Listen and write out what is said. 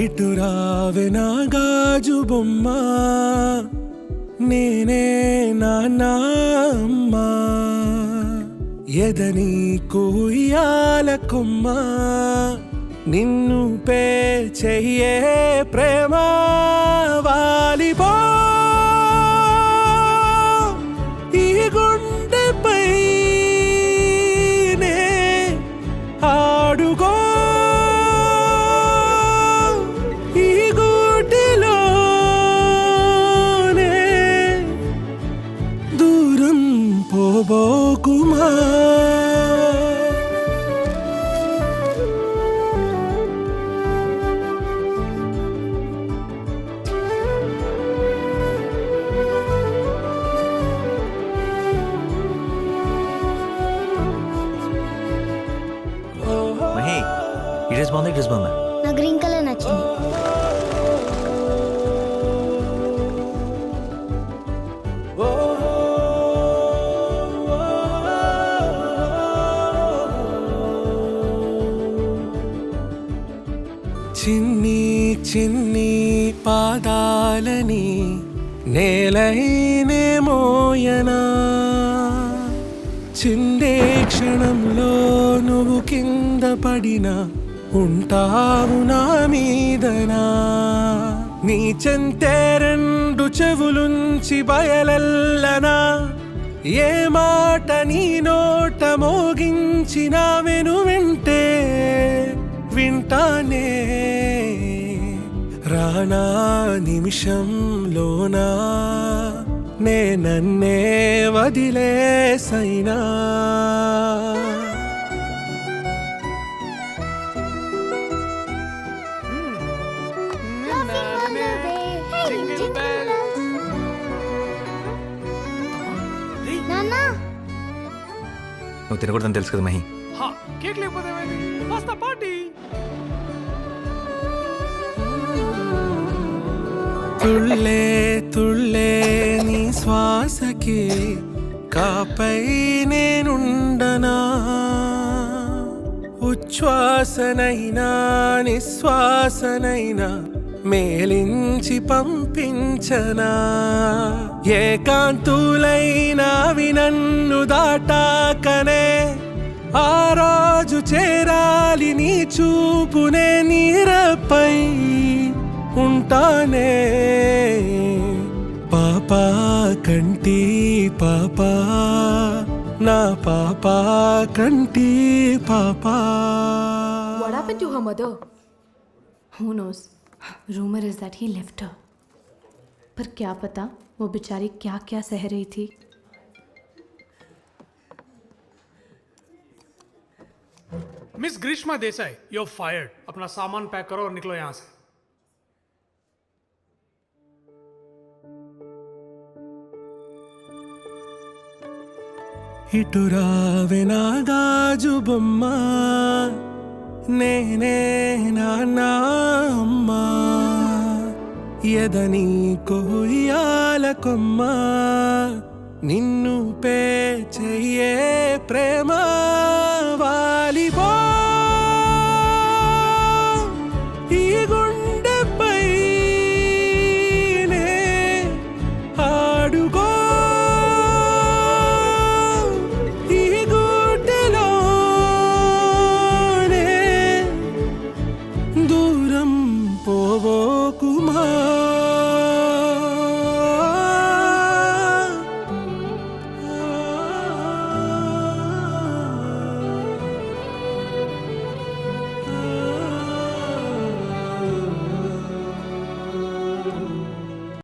ఇటు రావే నా గాజు బొమ్మ, నేనే నాన్న అమ్మా, ఎదని కూయాల కొమ్మ, నిన్ను పే చెయ్యే ప్రేమ వాలిపో ఈ గుండెపై నే ఆడుకో ఈ గూటిలోనే దూరం పోబోకుమా. డ్రెస్ బాగుంది, డ్రెస్ బాగుందా? నా గ్రీన్ కలర్ నచ్చింది. చిన్ని చిన్ని పాదాలని నేలైనే మోయనా, చిందే క్షణంలో నువ్వు కింద పడినా ఉంటావు నా మీదనా. నీ చెంతే రెండు చెవులుంచి బయలెల్లనా, ఏ మాట నీ నోట మోగించినా వెను వింటే వింటానే. రానా నిమిషంలోనా నే నన్నే వదిలేసైనా. నువ్వు తినకూడదని తెలుసు కదా మహి. కేక్ లేకపోతే పార్టీ. తుళ్ళే తుళ్ళే నీ శ్వాసకి కాపై నేనుండనా, ఉచ్ఛ్వాసనైనా నిశ్వాసనైనా మేలించి పంపించనా. ఏకాంతులైనవి నన్ను దాటాకనే ఆ రోజు చేరాలి నీ చూపునే నీరపై ఉంటానే. పాపా కంటి పాపా నా పాపా కంటి పాపా. What happened to her mother? Who knows? Rumor is that he left her. पर क्या पता वो बेचारी क्या क्या सह रही थी. Miss Grishma Desai, you're fired. अपना सामान पैक करो और निकलो यहाँ से. ఇటు రావే నా గాజు బొమ్మ, నేనే నాన్న అమ్మా, ఎదని కొయ్యాల కొమ్మ, నిన్ను పే చెయ్యే ప్రేమ వాలిపో.